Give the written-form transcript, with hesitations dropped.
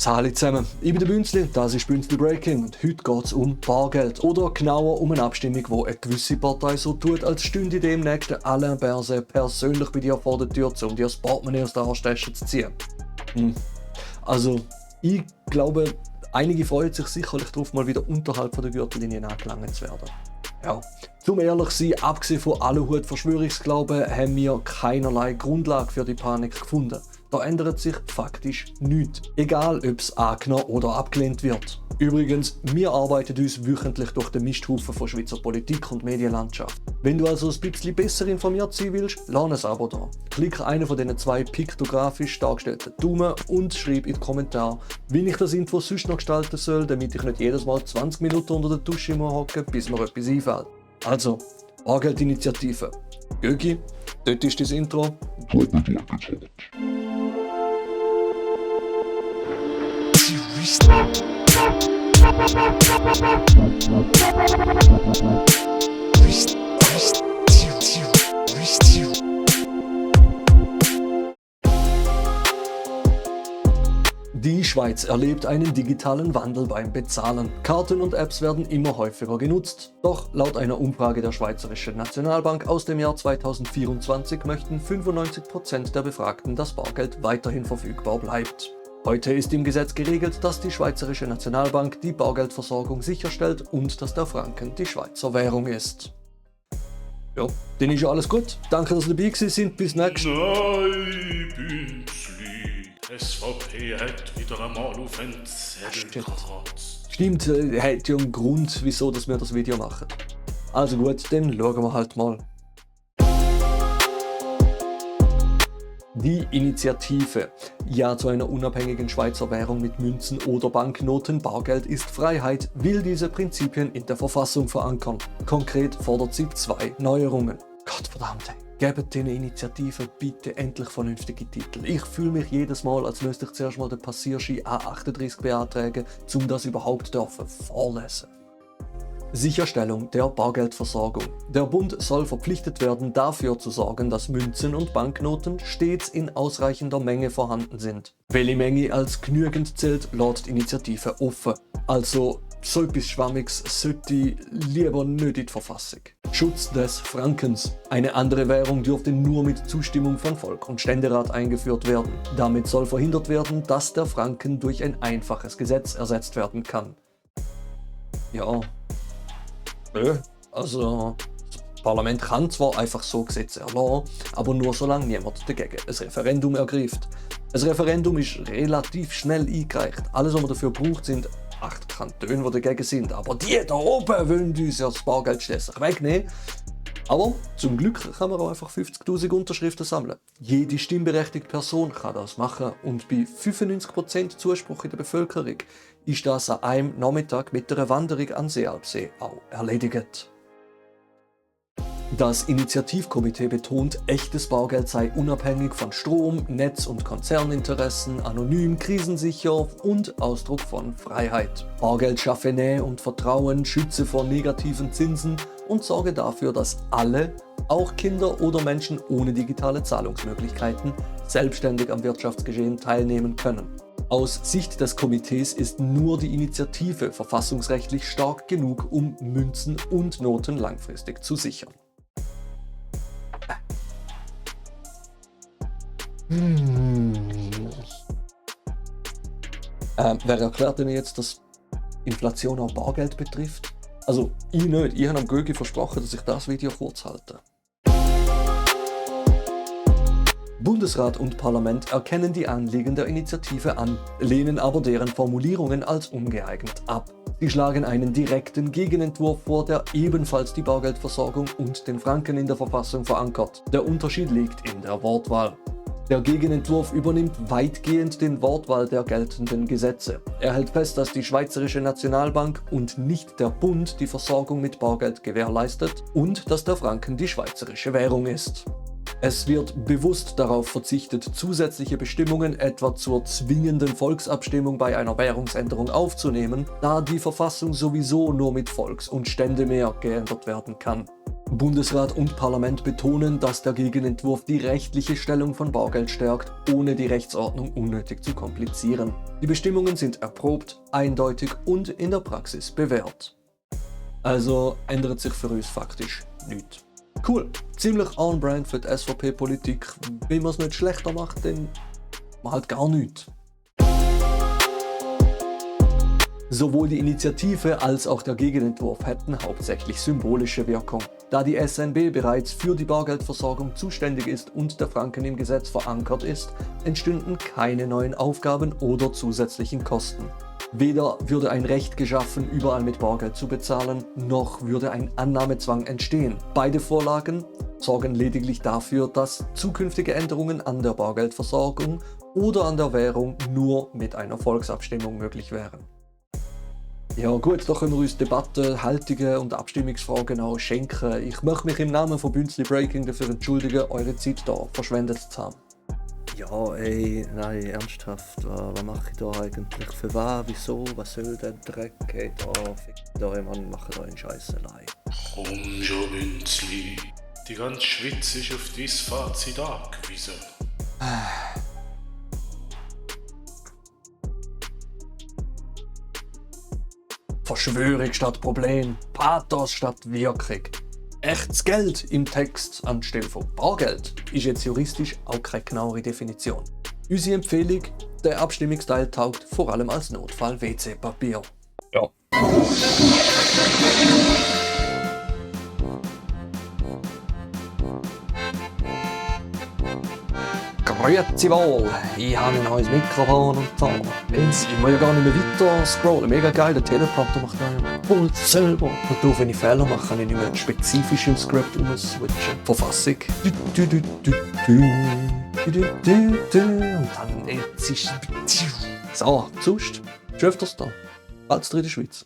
Hallo zusammen, ich bin der Bünzli, das ist Bünzli Breaking und heute geht es um Bargeld oder genauer um eine Abstimmung, wo eine gewisse Partei so tut, als stünde demnächst der Alain Berset persönlich bei dir vor der Tür, um dir das Portemonnaie aus der Arschtasche zu ziehen. Also, ich glaube, einige freuen sich sicherlich darauf, mal wieder unterhalb der Gürtellinie angelangt zu werden. Ja, zum ehrlich sein, abgesehen von Aluhut-Verschwörungsglauben, haben wir keinerlei Grundlage für die Panik gefunden. Da ändert sich faktisch nichts, egal ob es angenommen oder abgelehnt wird. Übrigens, wir arbeiten uns wöchentlich durch den Misthaufen von Schweizer Politik und Medienlandschaft. Wenn du also ein bisschen besser informiert sein willst, lass ein Abo da. Klick einen von diesen zwei piktografisch dargestellten Daumen und schreib in die Kommentare, wie ich das Info sonst noch gestalten soll, damit ich nicht jedes Mal 20 Minuten unter der Dusche hocken muss, bis mir etwas einfällt. Also, Bargeldinitiative. Gögi, dort ist das Intro. Die Schweiz erlebt einen digitalen Wandel beim Bezahlen. Karten und Apps werden immer häufiger genutzt. Doch laut einer Umfrage der Schweizerischen Nationalbank aus dem Jahr 2024 möchten 95% der Befragten, dass Bargeld weiterhin verfügbar bleibt. Heute ist im Gesetz geregelt, dass die Schweizerische Nationalbank die Bargeldversorgung sicherstellt und dass der Franken die Schweizer Währung ist. Ja, dann ist ja alles gut. Danke, dass ihr dabei sind. Bis nächstes Mal. Nein, Bünzli. SVP hat wieder einmal auf den Zettel gekratzt. Stimmt, hat ja einen Grund, wieso dass wir das Video machen. Also gut, dann schauen wir halt mal. Die Initiative Ja zu einer unabhängigen Schweizer Währung mit Münzen oder Banknoten, Bargeld ist Freiheit, will diese Prinzipien in der Verfassung verankern. Konkret fordert sie 2 Neuerungen. Gottverdammt, gebt den Initiativen bitte endlich vernünftige Titel. Ich fühle mich jedes Mal, als müsste ich zuerst mal den Passierschein A38 beantragen, um das überhaupt vorlesen. Sicherstellung der Bargeldversorgung. Der Bund soll verpflichtet werden, dafür zu sorgen, dass Münzen und Banknoten stets in ausreichender Menge vorhanden sind. Welche Menge als genügend zählt, lässt die Initiative offen. Also, so etwas Schwammiges sollte lieber nicht in die Verfassung. Schutz des Frankens. Eine andere Währung dürfte nur mit Zustimmung von Volk und Ständerat eingeführt werden. Damit soll verhindert werden, dass der Franken durch ein einfaches Gesetz ersetzt werden kann. Ja. Also, das Parlament kann zwar einfach so Gesetze erlassen, aber nur solange niemand dagegen ein Referendum ergreift. Ein Referendum ist relativ schnell eingereicht. Alles, was man dafür braucht, sind 8 Kantone, die dagegen sind. Aber die da oben wollen uns ja das Bargeld schließlich wegnehmen. Aber zum Glück kann man auch einfach 50.000 Unterschriften sammeln. Jede stimmberechtigte Person kann das machen und bei 95% Zuspruch in der Bevölkerung ist das an einem Nachmittag mit einer Wanderung an Seealpsee auch erledigt. Das Initiativkomitee betont, echtes Bargeld sei unabhängig von Strom-, Netz- und Konzerninteressen, anonym, krisensicher und Ausdruck von Freiheit. Bargeld schaffe Nähe und Vertrauen, schütze vor negativen Zinsen und sorge dafür, dass alle, auch Kinder oder Menschen ohne digitale Zahlungsmöglichkeiten, selbstständig am Wirtschaftsgeschehen teilnehmen können. Aus Sicht des Komitees ist nur die Initiative verfassungsrechtlich stark genug, um Münzen und Noten langfristig zu sichern. Wer erklärt denn jetzt, dass Inflation auch Bargeld betrifft? Also, ich nicht. Ich habe am Gögi versprochen, dass ich das Video kurz halte. Bundesrat und Parlament erkennen die Anliegen der Initiative an, lehnen aber deren Formulierungen als ungeeignet ab. Sie schlagen einen direkten Gegenentwurf vor, der ebenfalls die Bargeldversorgung und den Franken in der Verfassung verankert. Der Unterschied liegt in der Wortwahl. Der Gegenentwurf übernimmt weitgehend den Wortwahl der geltenden Gesetze. Er hält fest, dass die Schweizerische Nationalbank und nicht der Bund die Versorgung mit Bargeld gewährleistet und dass der Franken die schweizerische Währung ist. Es wird bewusst darauf verzichtet, zusätzliche Bestimmungen etwa zur zwingenden Volksabstimmung bei einer Währungsänderung aufzunehmen, da die Verfassung sowieso nur mit Volks- und Ständemehr geändert werden kann. Bundesrat und Parlament betonen, dass der Gegenentwurf die rechtliche Stellung von Bargeld stärkt, ohne die Rechtsordnung unnötig zu komplizieren. Die Bestimmungen sind erprobt, eindeutig und in der Praxis bewährt. Also ändert sich für uns faktisch nichts. Cool, ziemlich on-brand für die SVP-Politik. Wenn man es nicht schlechter macht, dann halt gar nichts. Sowohl die Initiative als auch der Gegenentwurf hätten hauptsächlich symbolische Wirkung. Da die SNB bereits für die Bargeldversorgung zuständig ist und der Franken im Gesetz verankert ist, entstünden keine neuen Aufgaben oder zusätzlichen Kosten. Weder würde ein Recht geschaffen, überall mit Bargeld zu bezahlen, noch würde ein Annahmezwang entstehen. Beide Vorlagen sorgen lediglich dafür, dass zukünftige Änderungen an der Bargeldversorgung oder an der Währung nur mit einer Volksabstimmung möglich wären. Ja gut, da können wir uns Debatten, Haltungen und Abstimmungsfragen auch schenken. Ich möchte mich im Namen von Bünzli Breaking dafür entschuldigen, eure Zeit hier verschwendet zu haben. Ja, ey, nein, ernsthaft, was mache ich da eigentlich? Für was, wieso, was soll der Dreck? Ey, da, Mann, macht euren Scheiß allein. Komm schon, Bünzli. Die ganze Schweiz ist auf dein Fazit angewiesen. Verschwörung statt Problem, Pathos statt Wirkung. Echtes Geld im Text anstelle von Bargeld ist jetzt juristisch auch keine genauere Definition. Unsere Empfehlung, der Abstimmungsteil taugt vor allem als Notfall-WC-Papier. Ja. Grüezi wohl, ich habe ein neues Mikrofon und so. Jetzt, ich muss ja gar nicht mehr weiter scrollen. Mega geil, der Teleprompter macht da voll selber. Und auch wenn ich Fehler mache, kann ich nicht mehr spezifisch im Skript umswitchen. Verfassung. Und dann jetzt ist... So, sonst, schon öfters da. Bald in der Schweiz.